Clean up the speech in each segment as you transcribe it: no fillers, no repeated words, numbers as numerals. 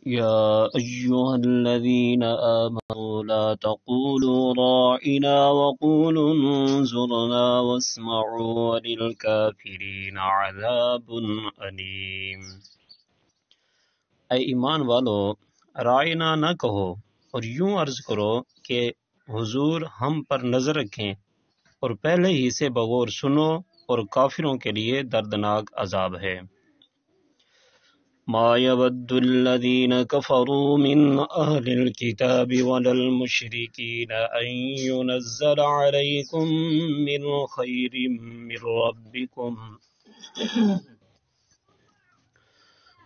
يا أيها الذين آمنوا لا تقولوا راعنا وقولوا انظرنا واسمعوا وللكافرين عذاب أليم۔ اے ایمان والو، رائنا نہ کہو اور یوں عرض کرو کہ حضور ہم پر نظر رکھیں، اور پہلے ہی سے بغور سنو، اور کافروں کے لیے دردناک عذاب ہے۔ ما يود الذين كفروا من أهل الكتاب ولا المشركين أن ينزل عليكم من خير من ربكم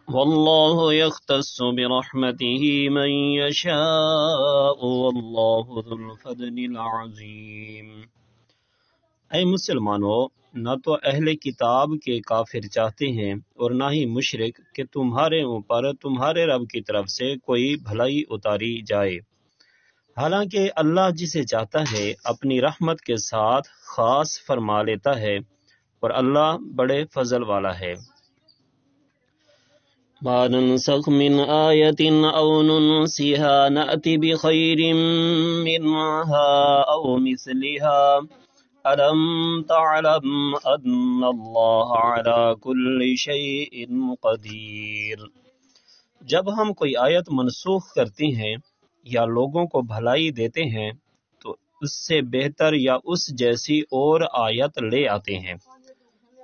والله يختص برحمته من يشاء والله ذو الفضل العظيم۔ اے مسلمانوں، نہ تو اہل کتاب کے کافر چاہتے ہیں اور نہ ہی مشرک کہ تمہارے اوپر تمہارے رب کی طرف سے کوئی بھلائی اتاری جائے، حالانکہ اللہ جسے چاہتا ہے اپنی رحمت کے ساتھ خاص فرما لیتا ہے، اور اللہ بڑے فضل والا ہے۔ ما ننسخ من آیت او ننسها نأتی بخیر منها او مثلها أَلَمْ تَعْلَمْ أَنَّ اللَّهَ عَلَى كُلِّ شَيْءٍ قَدِيرٌ۔ جب ہم کوئی آیت منسوخ کرتے ہیں یا لوگوں کو بھلائی دیتے ہیں تو اس سے بہتر یا اس جیسی اور آیت لے آتے ہیں۔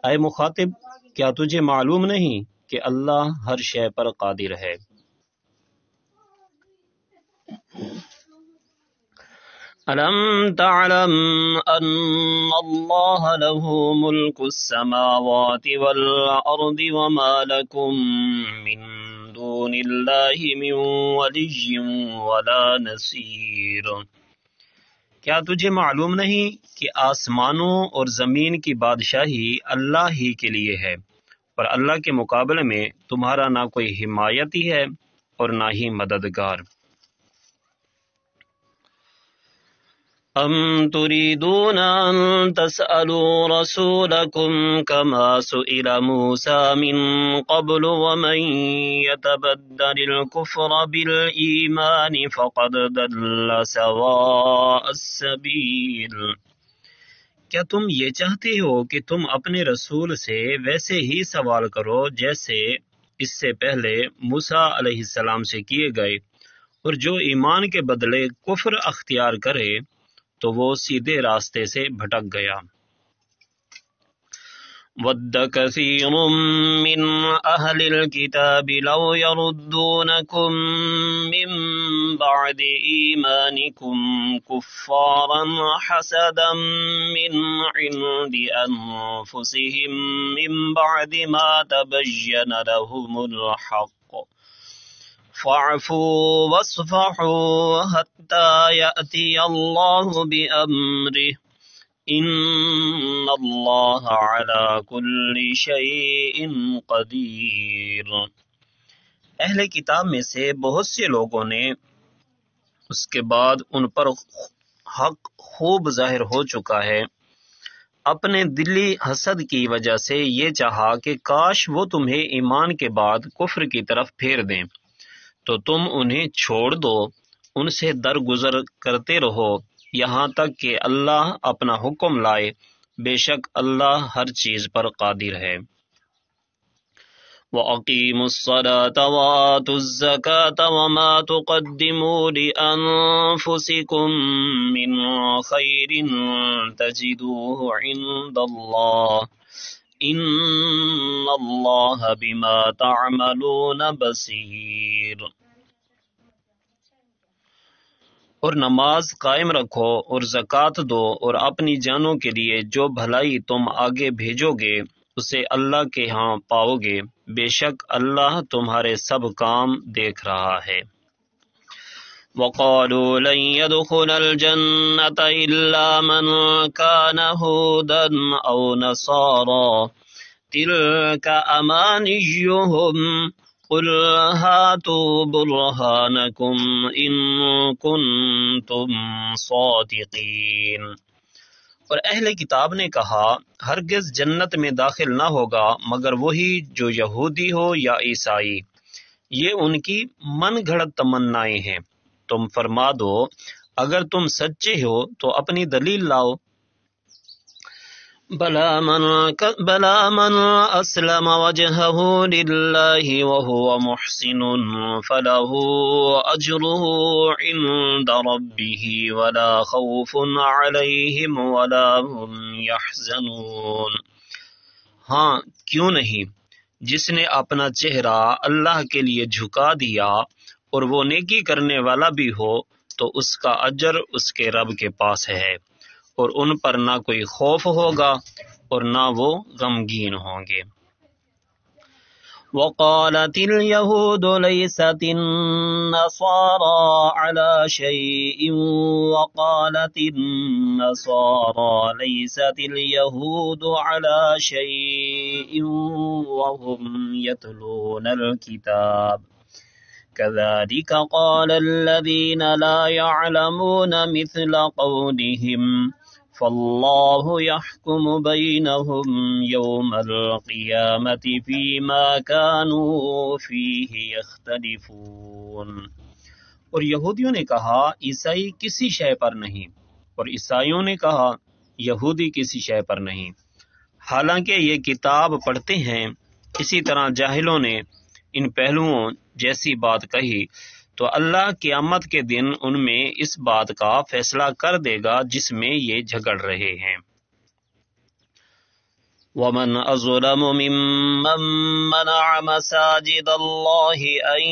اے مخاطب، کیا تجھے معلوم نہیں کہ اللہ ہر شے پر قادر ہے؟ أَلَمْ تَعْلَمْ أَنَّ اللَّهَ لَهُ مُلْكُ السَّمَاوَاتِ وَالْأَرْضِ وَمَا لَكُم مِّن دُونِ اللَّهِ مِن وَلِيٍّ وَلَا نَصِيرٍ۔ کیا تجھے معلوم نہیں کہ آسمانوں اور زمین کی بادشاہی اللہ ہی کے لیے ہے، اور اللہ کے مقابلے میں تمہارا نہ کوئی حمایتی ہے اور نہ ہی مددگار۔ ام تريدون ان تسألوا رسولكم كما سئل موسى من قبل ومن يتبدل الكفر بالإيمان فقد ضل سواء السبيل۔ کیا تم یہ چاہتے ہو کہ تم اپنے رسول سے ویسے ہی سوال کرو جیسے اس سے پہلے موسیٰ علیہ السلام سے کیے گئے، اور جو ایمان کے بدلے کفر اختیار کرے تو وہ سیدھے راستے سے بھٹک گیا۔ وَدَّ كَثِيرٌ مِّنْ أَهْلِ الْكِتَابِ لَوْ يَرُدُّونَكُمْ مِّن بَعْدِ إِيمَانِكُمْ كُفَّارًا حَسَدًا مِّنْ عِندِ أَنفُسِهِم مِّن بَعْدِ مَا تَبَيَّنَ لَهُمُ الْحَقُّ فَاعْفُوا وَاصْفَحُوا حَتَّى يَأْتِيَ اللَّهُ بِأَمْرِهِ إِنَّ اللَّهَ عَلَى كُلِّ شَيْءٍ قَدِيرٌ۔ اہل کتاب میں سے بہت سے لوگوں نے اس کے بعد ان پر حق خوب ظاہر ہو چکا ہے، اپنے دلی حسد کی وجہ سے یہ چاہا کہ کاش وہ تمہیں ایمان کے بعد کفر کی طرف پھیر دیں، تو تم انہیں چھوڑ دو، ان سے درگزر کرتے رہو یہاں تک کہ اللہ اپنا حکم لائے، بے شک اللہ ہر چیز پر قادر ہے۔ وَأَقِيمُوا الصَّلَاةَ وَآتُوا الزَّكَاةَ وَمَا تُقَدِّمُوا لِأَنفُسِكُم مِّن خَيْرٍ تَجِدُوهُ عِندَ اللَّهِ إِنَّ اللَّهَ بِمَا تَعْمَلُونَ بَصِيرٌ۔ اور نماز قائم رکھو اور زکوٰۃ دو، اور اپنی جانوں کے لیے جو بھلائی تم آگے بھیجو گے اسے اللہ کے ہاں پاؤ گے، بے شک اللہ تمہارے سب کام دیکھ رہا ہے۔ وَقَالُوا لَن يَدْخُلَ الْجَنَّةَ إِلَّا مَنْ كَانَ هُودًا أَوْ نَصَارَىٰ تِلْكَ أَمَانِيُّهُمْ قُلْ هَاتُوا بُرْهَانَكُمْ إِن كُنتُمْ صَادِقِينَ۔ اور اہل کتاب نے کہا ہرگز جنت میں داخل نہ ہوگا مگر وہی جو یہودی ہو یا عیسائی، یہ ان کی من گھڑت تمنائیں ہیں۔ تم فرما دو اگر تم سچے ہو تو اپنی دلیل لاؤ۔ بلا من اسلم وجهه لله وهو محسن فله اجره عند ربه ولا خوف عليهم ولا هم يحزنون۔ ہاں کیوں نہیں، جس نے اپنا چہرہ اللہ کے لیے جھکا دیا اور وہ نیکی کرنے والا بھی ہو تو اس کا اجر اس کے رب کے پاس ہے، اور ان پر نہ کوئی خوف ہوگا اور نہ وہ غمگین ہوں گے۔ وقالت اليهود ليست النصارى على شيء وقالت النصارى ليست اليهود على شيء وهم يتلون الكتاب كذلك قال الذين لا يعلمون مثل قولهم فالله يحكم بينهم يوم القيامة فيما كانوا فيه يختلفون۔ اور یہودیوں نے کہا عیسائی کسی شے پر نہیں، اور عیسائیوں نے کہا یہودی کسی شے پر نہیں، حالانکہ یہ کتاب پڑھتے ہیں۔ اسی طرح جاہلوں نے ان پہلوؤں جیسی بات کہی تو اللہ قیامت کے دن ان میں اس بات کا فیصلہ کر دے گا جس میں یہ جھگڑ رہے ہیں۔ وَمَنْ أَظْلَمُ مِمَّنْ مَنَعَ مَسَاجِدَ اللَّهِ أَنْ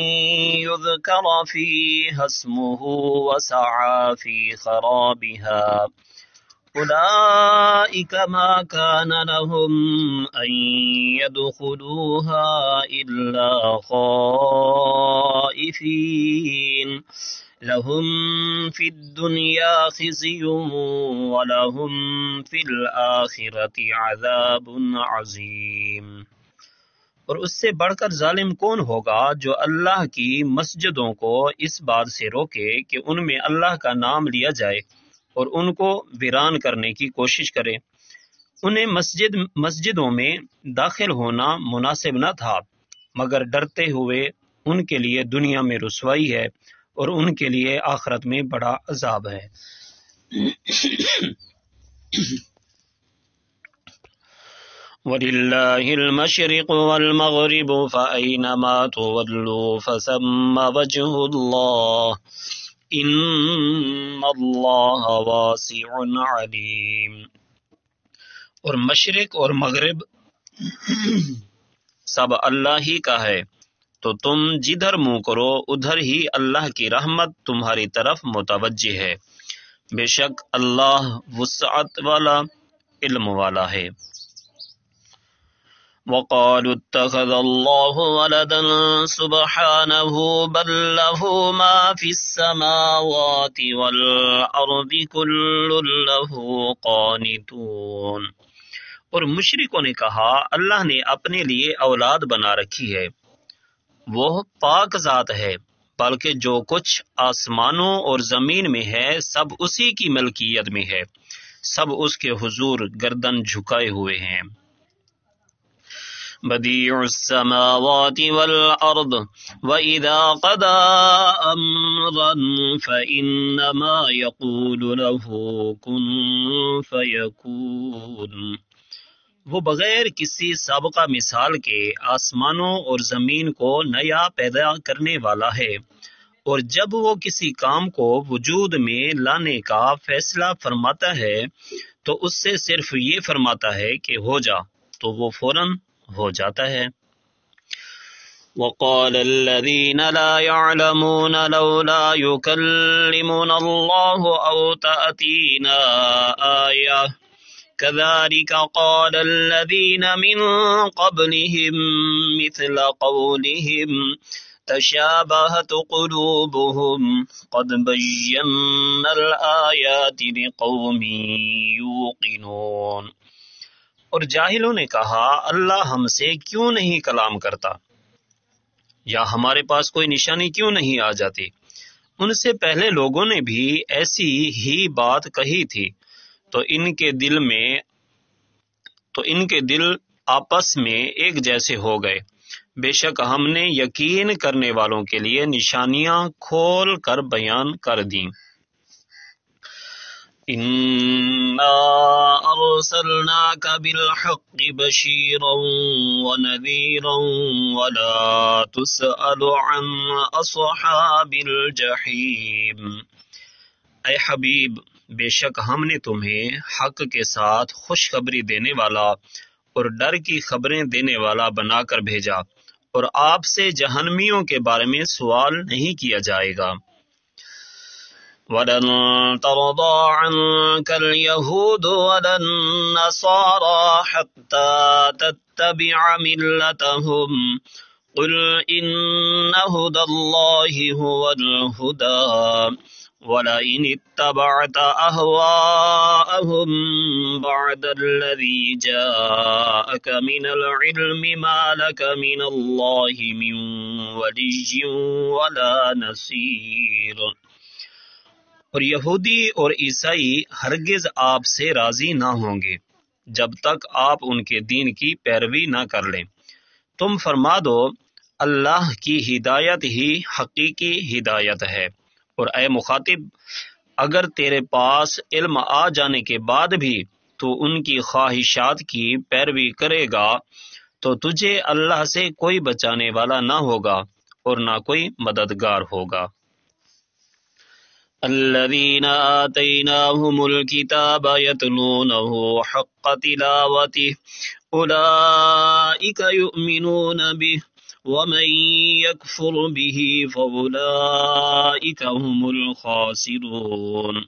يُذْكَرَ فِيهَا اسْمُهُ وَسَعَى فِي خَرَابِهَا أولئك ما كان لهم أن يدخلوها إلا خائفين لهم في الدنيا خزي ولهم في الآخرة عذاب عظيم۔ اور اس سے بڑھ کر ظالم کون ہوگا جو اللہ کی مسجدوں کو اس بات سے روکے کہ ان میں اللہ کا نام لیا جائے اور ان کو ویران کرنے کی کوشش کرے۔ انہیں مسجدوں میں داخل ہونا مناسب نہ تھا، مگر ڈرتے ہوئے ان کے لیے دنیا میں رسوائی ہے اور ان کے لیے آخرت میں بڑا عذاب ہے۔ وَلِلَّهِ الْمَشْرِقُ وَالْمَغْرِبُ فَأَيْنَمَا تُوَلُّوا فَثَمَّ وَجْهُ اللَّهِ ان اللہ واسع علیم۔ اور مشرق اور مغرب سب اللہ ہی کا ہے، تو تم جدھر منہ کرو ادھر ہی اللہ کی رحمت تمہاری طرف متوجہ ہے، بے شک اللہ وسعت والا علم والا ہے۔ وقالوا اتخذ الله ولدا سبحانه بل له ما في السماوات والأرض كل له قانتون۔ اور مشرکوں نے کہا اللہ نے اپنے لیے اولاد بنا رکھی ہے، وہ پاک ذات ہے، بلکہ جو کچھ آسمانوں اور زمین میں ہے سب اسی کی ملکیت میں ہے، سب اس کے حضور گردن جھکائے ہوئے ہیں۔ بدیع السماوات والارض واذا قضى امرا فانما يقول له كن فيكون۔ وہ بغیر کسی سابقہ مثال کے آسمانوں اور زمین کو نیا پیدا کرنے والا ہے، اور جب وہ کسی کام کو وجود میں لانے کا فیصلہ فرماتا ہے تو اس سے صرف یہ فرماتا ہے کہ ہو جا، تو وہ فوراً ہو جاتا ہے۔ وقال الذين لا يعلمون لولا يكلمنا الله أو تأتينا آية كذلك قال الذين من قبلهم مثل قولهم تشابهت قلوبهم قد بينا الآيات لقوم يوقنون۔ اور جاہلوں نے کہا اللہ ہم سے کیوں نہیں کلام کرتا، یا ہمارے پاس کوئی نشانی کیوں نہیں آ جاتی۔ ان سے پہلے لوگوں نے بھی ایسی ہی بات کہی تھی، تو ان کے دل آپس میں ایک جیسے ہو گئے، بے شک ہم نے یقین کرنے والوں کے لیے نشانیاں کھول کر بیان کر دیں۔ اِنَّا أَرْسَلْنَاكَ بِالْحَقِّ بَشِيرًا وَنَذِيرًا وَلَا تُسْأَلُ عَنْ أَصْحَابِ الْجَحِيمِ۔ اے حبیب، بے شک ہم نے تمہیں حق کے ساتھ خوشخبری دینے والا اور ڈر کی خبریں دینے والا بنا کر بھیجا، اور آپ سے جہنمیوں کے بارے میں سوال نہیں کیا جائے گا۔ وَلَن تَرْضَىٰ عَنكَ الْيَهُودُ وَلَا النَّصَارَىٰ حَتَّىٰ تَتَّبِعَ مِلَّتَهُمْ قُلْ إِنَّ هُدَى اللَّهِ هُوَ الْهُدَىٰ وَلَئِنِ اتَّبَعْتَ أَهْوَاءَهُم بَعْدَ الَّذِي جَاءَكَ مِنَ الْعِلْمِ مَا لَكَ مِنَ اللَّهِ مِن وَلِيٍّ وَلَا نَصِيرٍ۔ اور یہودی اور عیسائی ہرگز آپ سے راضی نہ ہوں گے جب تک آپ ان کے دین کی پیروی نہ کر لیں۔ تم فرما دو اللہ کی ہدایت ہی حقیقی ہدایت ہے، اور اے مخاطب، اگر تیرے پاس علم آ جانے کے بعد بھی تو ان کی خواہشات کی پیروی کرے گا تو تجھے اللہ سے کوئی بچانے والا نہ ہوگا اور نہ کوئی مددگار ہوگا۔ الذين آتيناهم الكتاب يتلونه حق تلاوته أولئك يؤمنون به ومن يكفر به فأولئك هم الخاسرون۔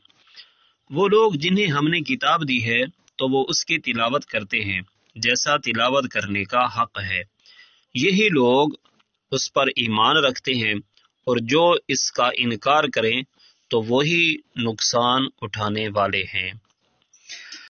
وہ لوگ جنہیں ہم نے کتاب دی ہے تو وہ اس کی تلاوت کرتے ہیں جیسا تلاوت کرنے کا حق ہے، یہی لوگ اس پر ایمان رکھتے ہیں، اور جو اس کا انکار کریں تو وہی نقصان اٹھانے والے ہیں۔